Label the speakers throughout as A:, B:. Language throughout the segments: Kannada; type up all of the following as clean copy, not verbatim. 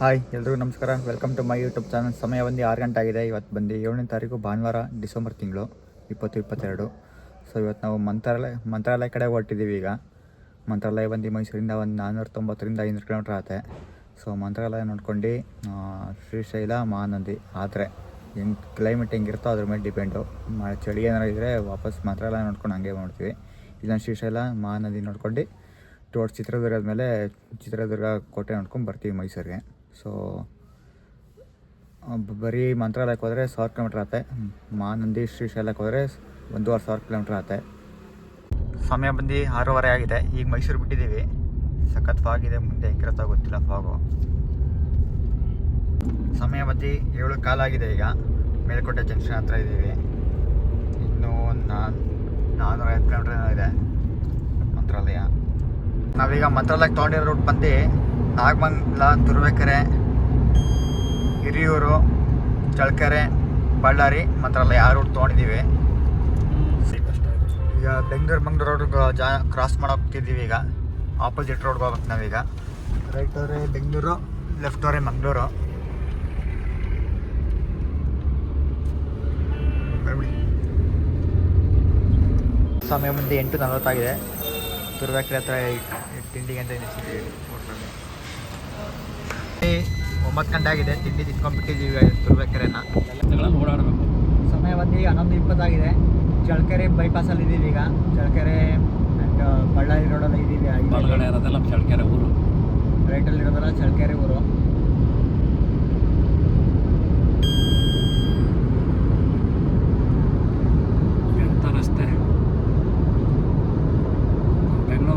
A: ಹಾಯ್ ಎಲ್ರಿಗೂ ನಮಸ್ಕಾರ. Welcome to my YouTube channel. ಸಮಯ ಬಂದು 6 ಗಂಟೆ ಆಗಿದೆ. ಇವತ್ತು ಬಂದು 7ನೇ ತಾರೀಕು ಭಾನುವಾರ, ಡಿಸೆಂಬರ್ ತಿಂಗಳು 2022. ಸೊ ಇವತ್ತು ನಾವು ಮಂತ್ರಾಲಯ ಕಡೆ ಹೊರಟಿದ್ದೀವಿ. ಈಗ ಮಂತ್ರಾಲಯ ಬಂದು ಮೈಸೂರಿಂದ ಒಂದು 490ರಿಂದ 500 ಕಿಲೋಮೀಟ್ರ್ ಆಗುತ್ತೆ. ಸೊ ಮಂತ್ರಾಲಯ ನೋಡ್ಕೊಂಡು ಶ್ರೀಶೈಲ, ಮಹಾನದಿ ಆದರೆ ಹೆಂಗೆ ಕ್ಲೈಮೇಟ್ ಹೆಂಗಿರುತ್ತೋ ಅದ್ರ ಮೇಲೆ ಡಿಪೆಂಡು. ಚಳಿ ಏನಾರು ಇದ್ದರೆ ವಾಪಸ್ ಮಂತ್ರಾಲಯ ನೋಡ್ಕೊಂಡು ಹಂಗೆ ಮಾಡ್ತೀವಿ. ಇಲ್ಲ ಶ್ರೀಶೈಲ, ಮಹಾನದಿ ನೋಡ್ಕೊಂಡು ಟೋರ್ಸ್ ಚಿತ್ರದುರ್ಗದ ಮೇಲೆ ಚಿತ್ರದುರ್ಗ ಕೋಟೆ ನೋಡ್ಕೊಂಡು ಬರ್ತೀವಿ ಮೈಸೂರಿಗೆ. ಸೊ ಬರೀ ಮಂತ್ರಾಲಯಕ್ಕೆ ಹೋದರೆ 1000 ಕಿಲೋಮೀಟ್ರ್ ಆಗುತ್ತೆ. ಮಹಾನದಿ, ಶ್ರೀಶೈಲಕ್ಕೆ ಹೋದರೆ 1500 ಕಿಲೋಮೀಟ್ರ್ ಆಗುತ್ತೆ. ಸಮಯ ಬಂದು 6:30 ಆಗಿದೆ. ಈಗ ಮೈಸೂರು ಬಿಟ್ಟಿದ್ದೀವಿ. ಸಖತ್ ಫಾಗ್ ಇದೆ, ಮುಂದೆ ಹೆಂಗಿರುತ್ತೋ ಗೊತ್ತಿಲ್ಲ ಫಾಗು. ಸಮಯ ಬಂದು 7:15 ಆಗಿದೆ. ಈಗ ಮೇಲ್ಕೋಟೆ ಜಂಕ್ಷನ್ ಹತ್ರ ಇದ್ದೀವಿ. ಇನ್ನೂ 450 ಕಿಲೋಮೀಟ್ರ್ ಇದೆ ಮಂತ್ರಾಲಯ. ನಾವೀಗ ಮಂತ್ರಾಲಯಕ್ಕೆ ತೊಗೊಂಡಿರೋ ರೂಟ್ ಬಂದು ನಾಗಮಂಗಲ, ತುರುವೇಕೆರೆ, ಹಿರಿಯೂರು, ಚಳ್ಳಕೆರೆ, ಬಳ್ಳಾರಿ, ಮಂತ್ರಾಲಯ 6 ರೂಟ್ ತೊಗೊಂಡಿದ್ದೀವಿ. ಈಗ ಮಂಗಳೂರು ರೋಡ್ ಕ್ರಾಸ್ ಮಾಡೋಗ್ತಿದ್ದೀವಿ. ಈಗ ಆಪೋಸಿಟ್ ರೋಡ್ಗೆ ಹೋಗ್ಬೇಕು ನಾವೀಗ. ರೈಟ್ ಅವರೇ ಬೆಂಗಳೂರು, ಲೆಫ್ಟ್ ಅವರೇ ಮಂಗಳೂರು. ಸಮಯ ಮುಂದೆ 8:40 ಆಗಿದೆ. ತುರುವೇಕೆರೆ ಹತ್ರ ತಿಂಡಿಗೆ ಅಂತ ನಿಲ್ಲಿಸಿದ್ದೀವಿ. 9 ಗಂಟೆ ಆಗಿದೆ. ತಿಂಡಿ ತಿನ್ಕೊಂಡ್ಬಿಟ್ಟಿದ್ದೀವಿ ತುರುವೇಕೆರೆನ.
B: ಓಡಾಡಬೇಕು.
A: ಸಮಯ ಬಂದು 11:20 ಆಗಿದೆ. ಚಳ್ಳಕೆರೆ ಬೈಪಾಸಲ್ಲಿ ಇದ್ದೀವಿ. ಈಗ ಚಳ್ಳಕೆರೆ ಆ್ಯಂಡ್ ಬಳ್ಳಾರಿ ರೋಡಲ್ಲಿ ಇದ್ದೀವಿ.
B: ಬಲಗಡೆ ಇರೋದೆಲ್ಲ ಚಳ್ಳಕೆರೆ ಊರು,
A: ರೈಟಲ್ಲಿ ಇರೋದಲ್ಲ ಚಳ್ಳಕೆರೆ ಊರು.
B: ಎಂಥ ರಸ್ತೆ! ಬೆಂಗಳೂರು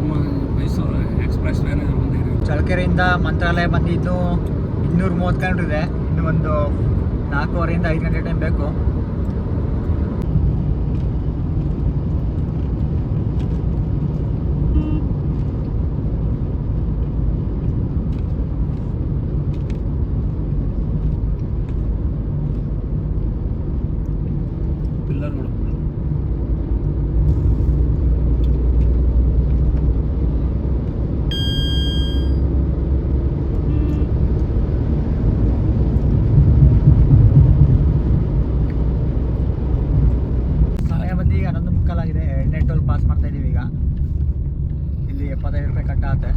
B: ಮೈಸೂರು ಎಕ್ಸ್ಪ್ರೆಸ್ ವೇನೇ ಬಂದಿದೆ.
A: ಚಳ್ಳಕೆರೆಯಿಂದ ಮಂತ್ರಾಲಯ ಬಂದಿದ್ದು 230 ಕಿಲೋಮೀಟ್ರ್ ಇದೆ. ಇನ್ನು ಒಂದು 4:15ರಿಂದ 5 ಗಂಟೆ ಟೈಮ್ ಬೇಕು.
B: ಪಿಲ್ಲರ್ಗಳು
A: ಈಗ 11:30 ಆಗಿದೆ. 2ನೇ ಟೋಲ್ ಪಾಸ್ ಮಾಡ್ತಾ ಇದ್ದೀವಿ. ಈಗ ಇಲ್ಲಿ 75 ರೂಪಾಯಿ ಕಟ್ಟಾಗುತ್ತೆ.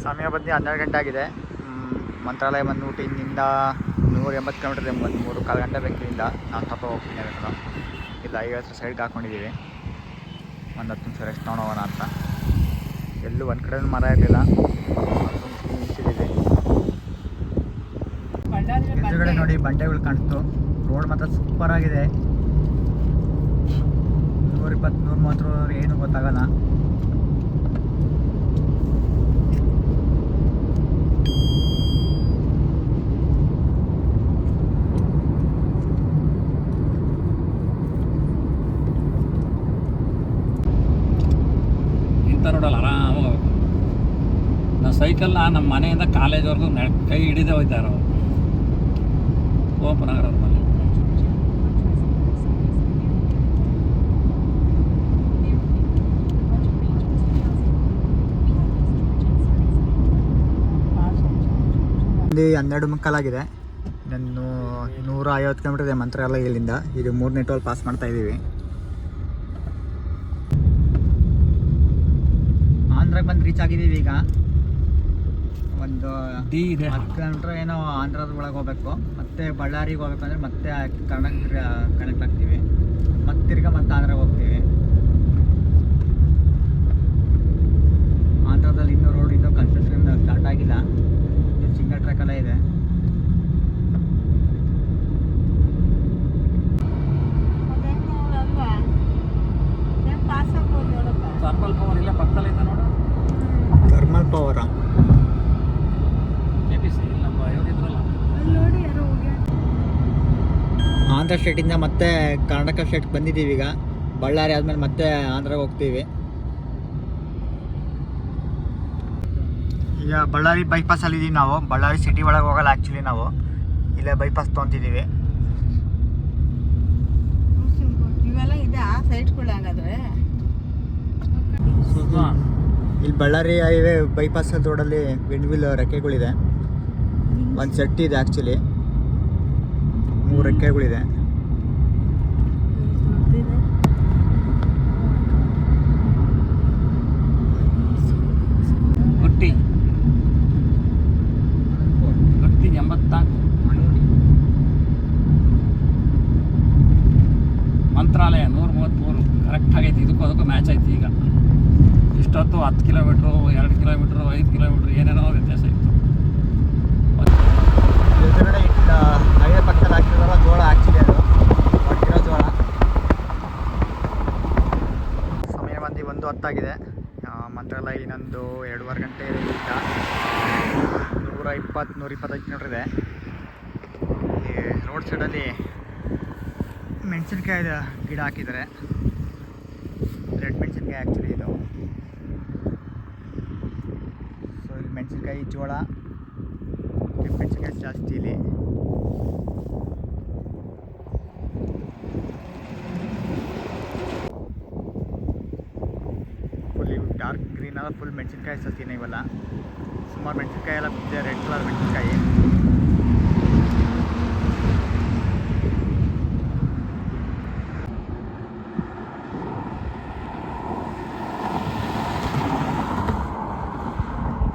A: ಸಮಯ ಬಂದು 12 ಗಂಟೆ ಆಗಿದೆ. ಮಂತ್ರಾಲಯ ಬಂದ್ಬಿಟ್ಟು ಇಲ್ಲಿಂದ 180 ಕಿಲೋಮೀಟ್ರ್ ಇದೆ. 3-4 ಗಂಟೆ ಬೇಕು. ಇಲ್ಲಿಂದ ನಾವು ಸ್ವಲ್ಪ ಹೋಗ್ತೀನಿ ಅದನ್ನು. ಇಲ್ಲ 50 ಸೈಡ್ಗೆ ಹಾಕ್ಕೊಂಡಿದ್ದೀವಿ. ಒಂದು 10 ನಿಮಿಷ ರೆಸ್ಟ್ ತೊಗೊಂಡೋಗೋಣ ಅಂತ. ಎಲ್ಲೂ ಒಂದು ಕಡೆ ಮರ ಇರಲಿಲ್ಲ, ನಿಲ್ಸಿದ್ದೀವಿ. ಎದುರುಗಡೆ ನೋಡಿ ಬಂಡೆಗಳು ಕಾಣಿಸ್ತು. ರೋಡ್ ಮಾತ್ರ ಸೂಪರ್ ಆಗಿದೆ. 120-130 ಏನು ಗೊತ್ತಾಗಲ್ಲ.
B: ಇಂಥ ರೋಡಲ್ಲಿ ಆರಾಮಾಗಿ ಹೋಗ್ಬೇಕು. ನಾವು ಸೈಕಲ್ನ ನಮ್ಮ ಮನೆಯಿಂದ ಕಾಲೇಜ್ವರೆಗೂ ಕೈ ಹಿಡಿದೇ ಹೋಯ್ತಾರೋ ಓಪನ್ ಆಗಿರೋದ್ರ ಮೇಲೆ.
A: ಇಲ್ಲಿ 12:30 ಆಗಿದೆ. ಇನ್ನೊಂದು 150 ಕಿಲೋಮೀಟರ್ ಇದೆ ಮಂತ್ರಾಲಯ ಇಲ್ಲಿಂದ. ಈಗ 3ನೇ ಟೋಲ್ ಪಾಸ್ ಮಾಡ್ತಾ ಇದ್ದೀವಿ. ಆಂಧ್ರಕ್ಕೆ ಬಂದು ರೀಚ್ ಆಗಿದ್ದೀವಿ. ಈಗ ಒಂದು 10 ಕಿಲೋಮೀಟ್ರ್ ಏನೋ ಆಂಧ್ರದ ಒಳಗೆ ಹೋಗ್ಬೇಕು. ಮತ್ತೆ ಬಳ್ಳಾರಿಗೆ ಹೋಗ್ಬೇಕು ಅಂದರೆ ಮತ್ತೆ ಕರ್ನಾಟಕ ಕನೆಕ್ಟ್ ಆಗ್ತೀವಿ. ಮತ್ತೆ ತಿರ್ಗಾ ಮತ್ತೆ ಆಂಧ್ರಕ್ಕೆ ಹೋಗ್ತೀವಿ. ಆಂಧ್ರದಲ್ಲಿ ಇನ್ನೂ ರೋಡ್ ಇನ್ನೂ ಕನ್ಸ್ಟ್ರಕ್ಷನ್ ಸ್ಟಾರ್ಟ್ ಆಗಿಲ್ಲ. ಇನ್ನೂ ಸಿಂಗಲ್ ಟ್ರ್ಯಾಕೆಲ್ಲ ಇದೆ.
B: ಥರ್ಮಲ್ ಪವರ್ ಇಲ್ಲ ಪಕ್ಕದಲ್ಲಿ ಐತೆ ನೋಡು.
A: ಥರ್ಮಲ್ ಪವರ
B: KPC ನಮ್ಮ ಇವ್ರಿದ್ರಲ್ಲ.
A: ಆಂಧ್ರ ಸ್ಟೇಟಿಂದ ಮತ್ತೆ ಕರ್ನಾಟಕ ಸ್ಟೇಟ್ಗೆ ಬಂದಿದ್ದೀವಿ. ಈಗ ಬಳ್ಳಾರಿ ಆದಮೇಲೆ ಮತ್ತೆ ಆಂಧ್ರಗೆ ಹೋಗ್ತೀವಿ. ಈಗ ಬಳ್ಳಾರಿ ಬೈಪಾಸಲ್ಲಿದ್ದೀವಿ ನಾವು. ಬಳ್ಳಾರಿ ಸಿಟಿ ಒಳಗೆ ಹೋಗಲ್ಲ ಆ್ಯಕ್ಚುಲಿ ನಾವು. ಇಲ್ಲೇ ಬೈಪಾಸ್ ತೊಗೊತಿದ್ದೀವಿ.
C: ಇವೆಲ್ಲ ಇದೆ ಆ ಸೈಟ್ಗಳು. ಹಂಗಾದ್ರೆ
A: ಇಲ್ಲಿ ಬಳ್ಳಾರಿ ಹೈವೇ ಬೈಪಾಸ್ ರೋಡಲ್ಲಿ ವಿಂಡ್ ರೆಕ್ಕೆಗಳಿದೆ. ಒಂದು ಸೆಟ್ ಇದೆ ಆ್ಯಕ್ಚುಲಿ, 3 ರೆಕ್ಕೆಗಳಿದೆ.
B: ಗಟ್ಟಿ 84 ಮಂತ್ರಾಲಯ 133 ಕರೆಕ್ಟ್ ಆಗೈತಿ. ಇದಕ್ಕೂ ಅದಕ್ಕೂ ಮ್ಯಾಚ್ ಐತಿ. ಈಗ ಇಷ್ಟೊತ್ತು 10 ಕಿಲೋಮೀಟ್ರು, 2 ಕಿಲೋಮೀಟ್ರು, 5 ಕಿಲೋಮೀಟ್ರ್ ಏನೇನೋ ವ್ಯತ್ಯಾಸ ಇತ್ತು.
A: ಎದುರುಗಡೆ ಹೈವೇ ಪಕ್ಕದಲ್ಲಿ ಹಾಕಿರೋ ಜೋಳ ಆ್ಯಕ್ಚುಲಿ ಅದು ಒಟ್ಟಿರೋ ಜೋಳ. ಸಮಯ ಬಂದು 1:10 ಮಂತ್ರಾಲಯ ಇನ್ನೊಂದು 2.5 ಗಂಟೆ ಇದ್ದ 120-125 ಕಿಲೋಮೀಟ್ರ್ ಇದೆ. ಈ ರೋಡ್ ಸೈಡಲ್ಲಿ ಮೆಣಸಿನ್ಕಾಯಿ ಗಿಡ ಹಾಕಿದ್ದಾರೆ. ರೆಡ್ ಮೆಣಸಿನ್ಕಾಯಿ ಆ್ಯಕ್ಚುಲಿ ಇದು. ಸೊ ಇಲ್ಲಿ ಮೆಣಸಿನ್ಕಾಯಿ, ಜೋಳ, ಕೆಂಪು ಮೆಣಸಿನ್ಕಾಯಿ ಜಾಸ್ತಿ ಇಲ್ಲಿ. ಫುಲ್ ಡಾರ್ಕ್ ಗ್ರೀನ್ ಅಲ್ಲ, ಫುಲ್ ಮೆಣಸಿನ್ಕಾಯಿ ಸಸಿನೇ ಇವೆಲ್ಲ. ಸುಮಾರು ಮೆಣಸಿನ್ಕಾಯಿ ಎಲ್ಲ ಬಿದ್ದಿದೆ, ರೆಡ್ ಕಲರ್ ಮೆಣಸಿನ್ಕಾಯಿ.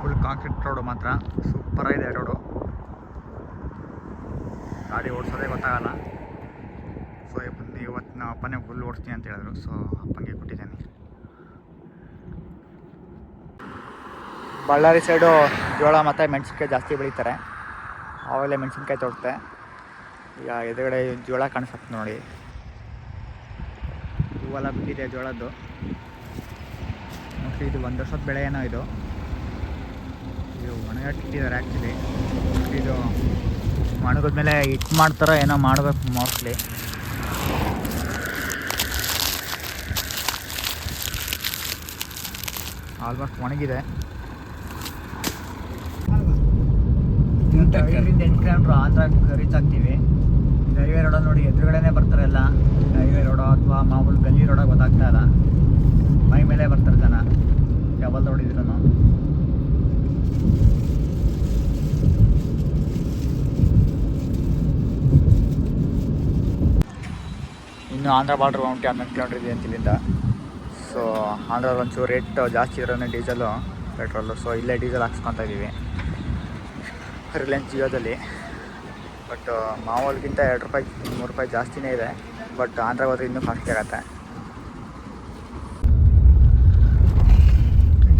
A: ಫುಲ್ ಕಾಂಕ್ರೀಟ್ ರೋಡು ಮಾತ್ರ ಸೂಪರಾಗಿದೆ ರೋಡು. ಗಾಡಿ ಓಡಿಸೋದೇ ಗೊತ್ತಾಗಲ್ಲ. ಸೊ ಇವತ್ತು ನಮ್ಮ ಅಪ್ಪನೇ ಫುಲ್ ಓಡಿಸ್ತೀನಿ ಅಂತ ಹೇಳಿದ್ರು. ಸೊ ಅಪ್ಪನಿಗೆ ಕೊಟ್ಟಿದ್ದೇನೆ. ಬಳ್ಳಾರಿ ಸೈಡು ಜೋಳ ಮತ್ತು ಮೆಣಸಿನ್ಕಾಯಿ ಜಾಸ್ತಿ ಬೆಳೀತಾರೆ. ಆವಾಗಲೇ ಮೆಣಸಿನ್ಕಾಯಿ ತೋಡುತ್ತೆ. ಈಗ ಎದುರುಗಡೆ ಜೋಳ ಕಾಣಿಸುತ್ತೆ ನೋಡಿ, ಹೂವೆಲ್ಲ ಬಿಟ್ಟಿದೆ ಜೋಳದ್ದು. ಮೋಸ್ಟ್ಲಿ ಇದು 1 ವರ್ಷದ ಬೆಳೆ ಏನೋ ಇದು ಒಣಗಾಕಿಟ್ಟಿದ್ದಾರೆ ಆ್ಯಕ್ಚುಲಿ. ಇದು ಒಣಗಿದ್ಮೇಲೆ ಹಿಟ್ಟು ಮಾಡ್ತಾರೋ ಏನೋ ಮಾಡಬೇಕು ಮೋಸ್ಟ್ಲಿ. ಆಲ್ಮೋಸ್ಟ್ ಒಣಗಿದೆ. 5-8 ಕಿಲೋಮೀಟ್ರ್ ಆಂಧ್ರ ರೀಚ್ ಆಗ್ತೀವಿ. ಇದು ಹೈವೇ ರೋಡಲ್ಲಿ ನೋಡಿ, ಎದುರುಗಡೆನೇ ಬರ್ತಾರೆ ಎಲ್ಲ. ಹೈವೇ ರೋಡೋ ಅಥವಾ ಮಾಮೂಲು ಗಲ್ಲಿ ರೋಡಾಗಿ ಗೊತ್ತಾಗ್ತಾ ಇಲ್ಲ. ಮೈ ಮೇಲೆ ಬರ್ತಾರೆ ಜನ ಡಬಲ್ ರೋಡ್ ಇದ್ರೂ. ಇನ್ನು ಆಂಧ್ರ ಬಾರ್ಡ್ರ್ 11 ಕಿಲೋಮೀಟ್ರ್ ಇದೆ ಅಂತ ಇಲ್ಲಿಂದ. ಸೊ ಆಂಧ್ರಲ್ಲಿ ಒಂಚೂರು ರೇಟ್ ಜಾಸ್ತಿ ಇರೋನೇ ಡೀಸೆಲು, ಪೆಟ್ರೋಲು. ಸೊ ಇಲ್ಲೇ ಡೀಸೆಲ್ ಹಾಕ್ಸ್ಕೊತಾ ಇದ್ದೀವಿ ರಿಲಯನ್ಸ್ ಜಿಯೋದಲ್ಲಿ. ಬಟ್ ಮಾಮೂಲಿಗಿಂತ 2 ರೂಪಾಯಿ 3 ರೂಪಾಯಿ ಜಾಸ್ತಿನೇ ಇದೆ. ಬಟ್ ಆಂಧ್ರ ಹೋದ್ರೆ ಇನ್ನೂ ಕಾಸ್ಟ್ಲಿ ಆಗುತ್ತೆ.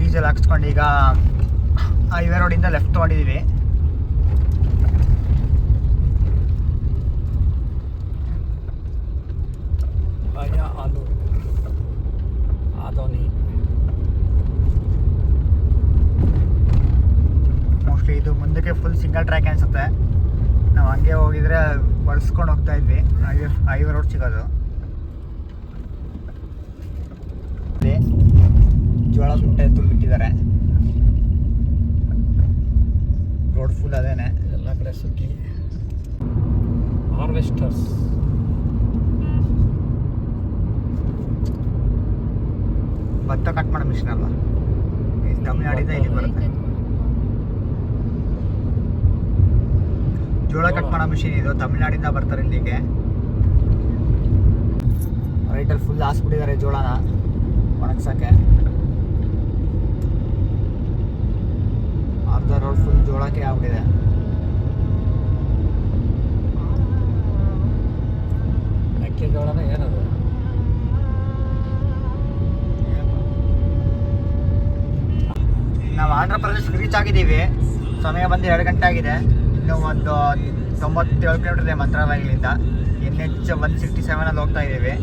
A: ಡೀಸೆಲ್ ಹಾಕ್ಸ್ಕೊಂಡು ಈಗ ಹೈವೇ ರೋಡಿಂದ ಲೆಫ್ಟ್ ತೊಗೊಂಡಿದ್ದೀವಿ. ಮೋಸ್ಟ್ಲಿ ಇದು ಮುಂದಕ್ಕೆ ಫುಲ್ ಸಿಂಗಲ್ ಟ್ರ್ಯಾಕ್ ಅನಿಸುತ್ತೆ. ನಾವು ಹಂಗೆ ಹೋಗಿದ್ರೆ ಬಳಸ್ಕೊಂಡು ಹೋಗ್ತಾ ಇದ್ವಿ. ಹೈವೇ ರೋಡ್ ಸಿಗೋದು. ಜೋಳ ಸುಟ್ಟೆ ತುಂಬಿಟ್ಟಿದ್ದಾರೆ. ರೋಡ್ ಫುಲ್ ಅದೇನೆ, ಎಲ್ಲ ಕಡೆ ಸುಕ್ಕಿ.
B: ಹಾರ್ವೆಸ್ಟರ್ಸ್
A: ಭತ್ತ ಕಟ್ ಮಾಡೋ ಮಿಷಿನ್ ಅಲ್ಲ, ತಮಿಳ್ನಾಡಿಂದ ಇಲ್ಲಿ ಬರುತ್ತೆ. ಜೋಳ ಕಟ್ ಮಾಡೋ ಮಿಷಿನ್ ಇದು, ತಮಿಳ್ನಾಡಿಂದ ಬರ್ತಾರೆ ಇಲ್ಲಿಗೆ. ರೈಟಲ್ಲಿ ಫುಲ್ ಹಾಸ್ಬಿಟ್ಟಿದ್ದಾರೆ ಜೋಳನ ಒಣಗ್ಸೋಕ್ಕೆ. ಅರ್ಧ ರೋಡ್ ಫುಲ್ ಜೋಳಕ್ಕೆ ಆಗ್ಬಿಟ್ಟಿದೆ.
B: ಮೆಕ್ಕೆಜೋಳನ ಏನದು?
A: ನಾವು ಆಂಧ್ರ ಪ್ರದೇಶ ರೀಚ್ ಆಗಿದ್ದೀವಿ. ಸಮಯ ಬಂದು 2 ಗಂಟೆ ಆಗಿದೆ. ಇನ್ನೂ ಒಂದು 97 ಕಿಲೋಮೀಟರ್ ಇದೆ ಮಂತ್ರಾಲಯದಿಂದ. NH 167 ಹೋಗ್ತಾ ಇದ್ದೀವಿ.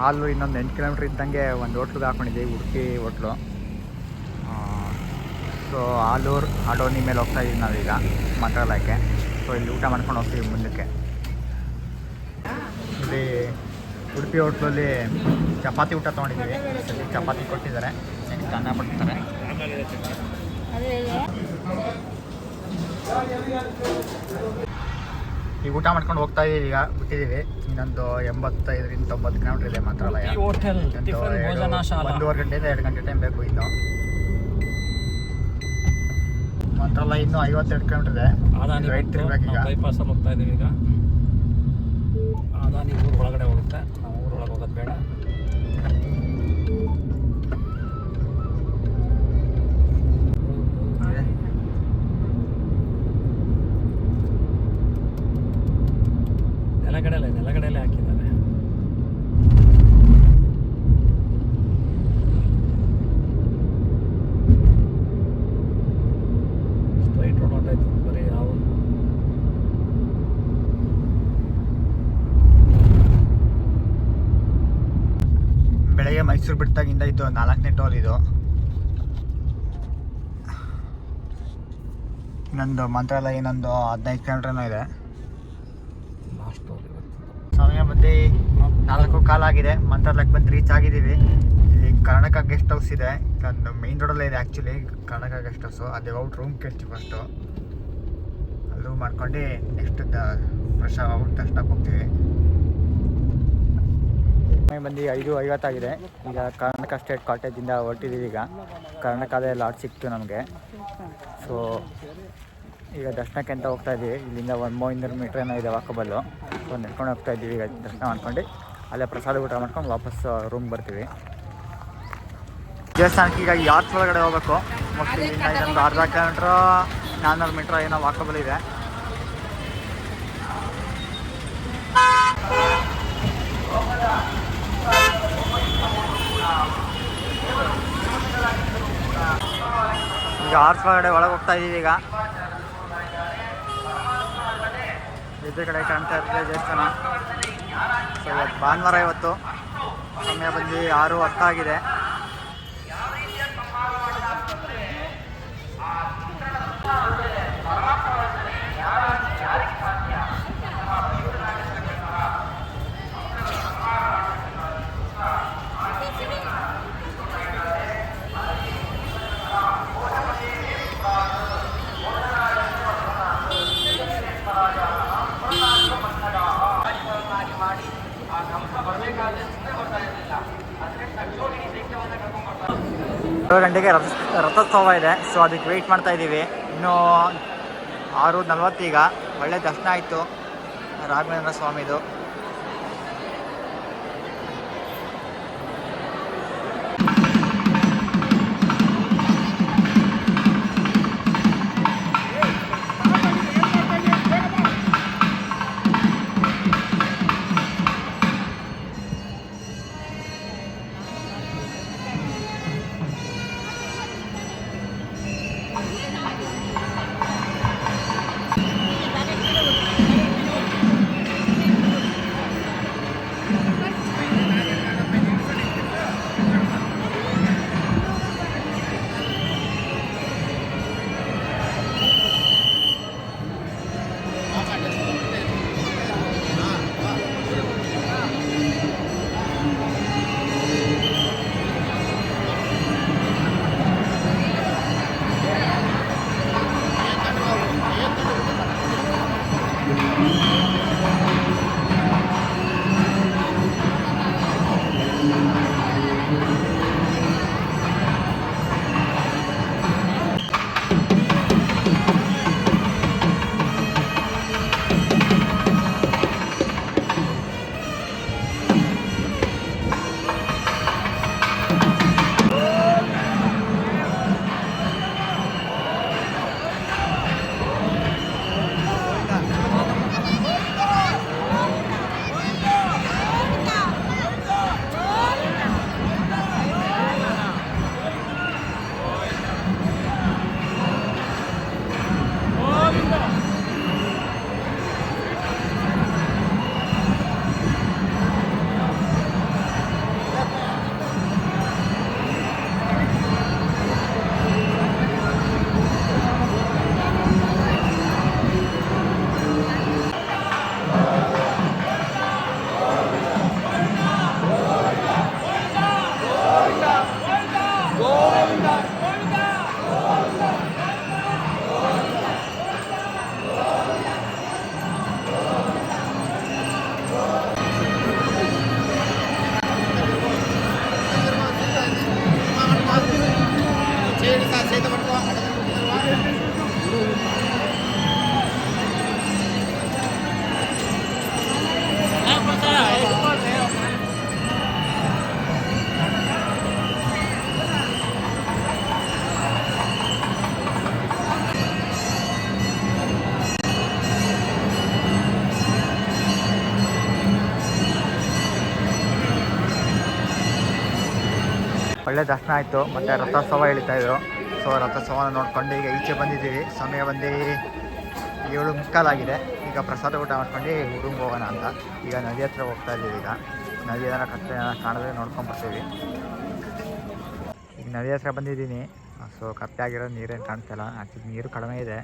A: ಹಾಲು ಇನ್ನೊಂದು 8 ಕಿಲೋಮೀಟ್ರ್ ಇದ್ದಂಗೆ ಒಂದು ಹೋಟ್ಲಿಗೆ ಹಾಕೊಂಡಿದ್ದೀವಿ, ಉಡುಪಿ ಹೋಟ್ಲು. ಸೊ ಆಲೂರು ಅಡೋನಿ ಮೇಲೆ ಹೋಗ್ತಾ ಇದ್ದೀವಿ ನಾವೀಗ ಮಂತ್ರಾಲಯಕ್ಕೆ. ಸೊ ಇಲ್ಲಿ ಊಟ ಮಾಡ್ಕೊಂಡು ಹೋಗ್ತೀವಿ ಮುಂದಕ್ಕೆ. ಇಲ್ಲಿ ಉಡುಪಿ ಹೋಟ್ಲಲ್ಲಿ ಚಪಾತಿ ಊಟ ತೊಗೊಂಡಿದ್ದೀವಿ. ಇಲ್ಲಿ ಚಪಾತಿ ಕೊಟ್ಟಿದ್ದಾರೆ, ನೆಕ್ಸ್ಟ್ ಅನ್ನ ಕೊಡ್ತಾರೆ. ಈಗ ಊಟ ಮಾಡ್ಕೊಂಡು ಹೋಗ್ತಾ ಇದೀವಿ. ಈಗ ಬಿಟ್ಟಿದ್ದೀವಿ. ಇನ್ನೊಂದು 85-90 ಕಿಲೋಮೀಟರ್ ಇದೆ ಮಂತ್ರಾಲಯ.
B: ಹೋಟೆಲ್ ಭೋಜನ ಶಾಲಾ
A: 1.5 ಗಂಟೆಯಿಂದ 2 ಗಂಟೆ ಟೈಮ್ ಬೇಕು ಇನ್ನು. ಮಂತ್ರಾಲಯ ಇನ್ನೂ 52 ಕಿಲೋಮೀಟರ್ ಇದೆ. ರೈಟ್ ತಿರ್ಬೇಕು ಈಗ.
B: ಬೈಪಾಸಲ್ಲಿ ಹೋಗ್ತಾ ಇದೀವಿ ಈಗ. ಅದಾನಿ ಊರು ಒಳಗಡೆ ಹೋಗುತ್ತೆ, ನಾವು ಊರೊಳಗೆ ಹೋಗೋದು ಬೇಡ. ನೆಲಗಡೆಯಲ್ಲೇ ಹಾಕಿದ್ದಾರೆ. ಸ್ಟ್ರೈಟ್ ರೋಡ್ ಹೊಂಟಾಯ್ತು ಬರೀ ಯಾವ
A: ಬೆಳಗ್ಗೆ ಮೈಸೂರು ಬಿಟ್ಟಾಗಿಂದ ಇದು 4ನೇ ಟೋಲ್. ಇದು ಇನ್ನೊಂದು ಮಂತ್ರಾಲಯ ಇನ್ನೊಂದು 15 ಕಿಲೋಮೀಟರ್ನೂ ಇದೆ.
B: ಲಾಸ್ಟ್ ಟೋಲ್
A: ಸಮಯ ಬಂದು 4:15 ಆಗಿದೆ. ಮಂತ್ರಾಲಯಕ್ಕೆ ಬಂದು ರೀಚ್ ಆಗಿದ್ದೀವಿ. ಇಲ್ಲಿ ಕರ್ನಾಟಕ ಗೆಸ್ಟ್ ಹೌಸ್ ಇದೆ. ಇಲ್ಲೊಂದು ಮೇನ್ ರೋಡಲ್ಲೇ ಇದೆ ಆ್ಯಕ್ಚುಲಿ ಕರ್ನಾಟಕ ಗೆಸ್ಟ್ ಹೌಸು. ಅಲ್ಲಿ ಔಟ್ ರೂಮ್ ಕೇಳ್ತೀವಿ ಫಸ್ಟು. ಅಲ್ಲಿ ರೂಮ್ ಮಾಡ್ಕೊಂಡು ನೆಕ್ಸ್ಟ್ ಫ್ರೆಶ್ ಔಟ್ ದರ್ಶನಕ್ಕೆ ಹೋಗ್ತೀವಿ. ಬಂದು 5:50 ಆಗಿದೆ. ಈಗ ಕರ್ನಾಟಕ ಸ್ಟೇಟ್ ಕಾಟೇಜಿಂದ ಹೊರಟಿದ್ದೀವಿ. ಈಗ ಕರ್ನಾಟಕದೇ ಲಾಟ್ ಸಿಕ್ತು ನಮಗೆ. ಸೊ ಈಗ ದರ್ಶನಕ್ಕೆ ಅಂತ ಹೋಗ್ತಾ ಇದ್ದೀವಿ. ಇಲ್ಲಿಂದ 100 ಮೀಟ್ರ್ ಏನೋ ಇದೆ ವಾಕಬಲ್ಲು. ಸೊ ನೆಡ್ಕೊಂಡು ಹೋಗ್ತಾ ಇದ್ದೀವಿ. ಈಗ ದರ್ಶನ ಮಾಡ್ಕೊಂಡು ಅಲ್ಲೇ ಪ್ರಸಾದ ಊಟ ಮಾಡ್ಕೊಂಡು ವಾಪಸ್ ರೂಮ್ ಬರ್ತೀವಿ. ದೇವಸ್ಥಾನಕ್ಕೆ ಈಗ ಈ ಆರ್ಚ್ ಒಳಗಡೆ ಹೋಗ್ಬೇಕು. ಮೋಸ್ಟ್ಲಿ ಇಲ್ಲಿಂದ ಇದೊಂದು ಅರ್ಧ ಕಿಲೋಮೀಟ್ರ್ 400 ಮೀಟ್ರ್ ಏನೋ ವಾಕಬಲ್ ಇದೆ. ಈಗ ಆರ್ಚ್ ಒಳಗಡೆ ಹೋಗ್ತಾ ಇದ್ದೀವಿ. ಈಗ ಎದುರು ಕಡೆ ಕಾಣ್ತಾ ಇರ್ತದೆ ದೇವಸ್ಥಾನ. ಸೊ ಇವತ್ತು ಭಾನುವಾರ. ಇವತ್ತು ಸಮಯ ಬಂದು 6:10 ಆಗಿದೆ. ಏಳು ಗಂಟೆಗೆ ರಥೋತ್ಸವ ಇದೆ. ಸೊ ಅದಕ್ಕೆ ವೆಯ್ಟ್ ಮಾಡ್ತಾ ಇದ್ದೀವಿ. ಇನ್ನೂ 6:40 ಈಗ. ಒಳ್ಳೆ ದರ್ಶನ ಆಯಿತು ರಾಘವೇಂದ್ರ ಸ್ವಾಮಿದು. ಒಳ್ಳೆ ದರ್ಶನ ಆಯಿತು. ಮತ್ತು ರಥೋತ್ಸವ ಎಳಿತಾಯಿದ್ರು. ಸೊ ರಥೋತ್ಸವನ ನೋಡ್ಕೊಂಡು ಈಗ ಈಚೆ ಬಂದಿದ್ದೀವಿ. ಸಮಯ ಬಂದು 7:45 ಈಗ ಪ್ರಸಾದ ಊಟ ಮಾಡ್ಕೊಂಡು ರೂಮ್ಗೆ ಹೋಗೋಣ ಅಂತ ಈಗ ನದಿ ಹತ್ರ ಹೋಗ್ತಾ ಇದ್ದೀವಿ. ಈಗ ನದಿ ಏನಾರ ಕತ್ತೆ ಕಾಣಿದ್ರೆ ನೋಡ್ಕೊಂಬರ್ತೀವಿ. ಈಗ ನದಿ ಹತ್ರ ಬಂದಿದ್ದೀನಿ. ಸೊ ಕತ್ತೆ ಆಗಿರೋ ನೀರೇನು ಕಾಣ್ತಿಲ್ಲ. ಆ್ಯಕ್ಚುಲಿ ನೀರು ಕಡಿಮೆ ಇದೆ,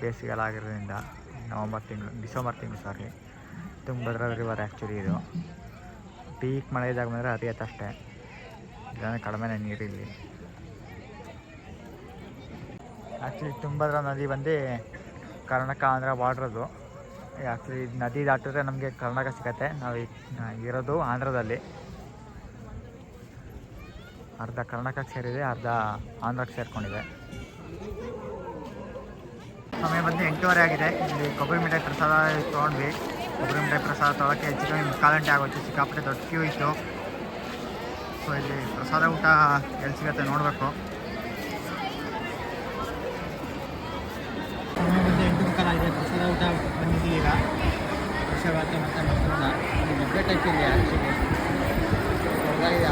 A: ಬೇಸಿಗೆಲ್ಲ ಆಗಿರೋದ್ರಿಂದ. ಡಿಸೆಂಬರ್ ತಿಂಗಳು ಸಾರಿ. ತುಂಗಭದ್ರಾ ರಿವರ್ ಆ್ಯಕ್ಚುಲಿ ಇದು ಪೀಕ್ ಮಳೆ ಇದ್ದಾಗ ಬಂದರೆ ಹರಿಯತ್ತಷ್ಟೇ, ಇಲ್ಲಾಂದರೆ ಕಡಿಮೆನೇ ನೀರಿಲ್ಲಿ. ಆ್ಯಕ್ಚುಲಿ ತುಂಗಭದ್ರಾ ನದಿ ಬಂದು ಕರ್ನಾಟಕ ಆಂಧ್ರ ಬಾರ್ಡ್ರದು. ಆ್ಯಕ್ಚುಲಿ ನದಿ ದಾಟಿದ್ರೆ ನಮಗೆ ಕರ್ನಾಟಕ ಸಿಗತ್ತೆ. ನಾವು ಇರೋದು ಆಂಧ್ರದಲ್ಲಿ. ಅರ್ಧ ಕರ್ನಾಟಕಕ್ಕೆ ಸೇರಿದೆ, ಅರ್ಧ ಆಂಧ್ರಕ್ಕೆ ಸೇರಿಕೊಂಡಿದೆ. ಸಮಯ ಬಂದು 8:30 ಆಗಿದೆ. ಇಲ್ಲಿ ಕೊಬ್ಬರಿ ಮಿಠಾಯಿ ಪ್ರಸಾದ ತೊಗೊಂಡ್ವಿ. ಕೊಬ್ಬರಿ ಮಿಠಾಯಿ ಪ್ರಸಾದ ತೊಗೊಳಕ್ಕೆ ಹೆಚ್ಚು ಕಮ್ಮಿ 3/4 ಗಂಟೆ ಆಗೋಯ್ತು. ಸಿಕ್ಕಾಪಟ್ಟೆ ದೊಡ್ಡ ಕ್ಯೂ ಇತ್ತು. ಸೊ ಇಲ್ಲಿ ಪ್ರಸಾದ ಊಟ ಎಲ್ಲಿ ಸಿಗುತ್ತೆ ನೋಡಬೇಕು. ಸಮಯ ಬಂದು 8:30 ಆಗಿದೆ. ಪ್ರಸಾದ ಊಟ ಬಂದಿದ್ದೀವಿ. ಈಗ ವರ್ಷವಾದ ಮತ್ತು ಮಕ್ಕಳನ್ನ ಈ ಡಬ್ಬೆ ಟೈಪ್ ಇದೆ ಆ್ಯಕ್ಚುಲಿ. ಹೊರಗಾಗಿದೆ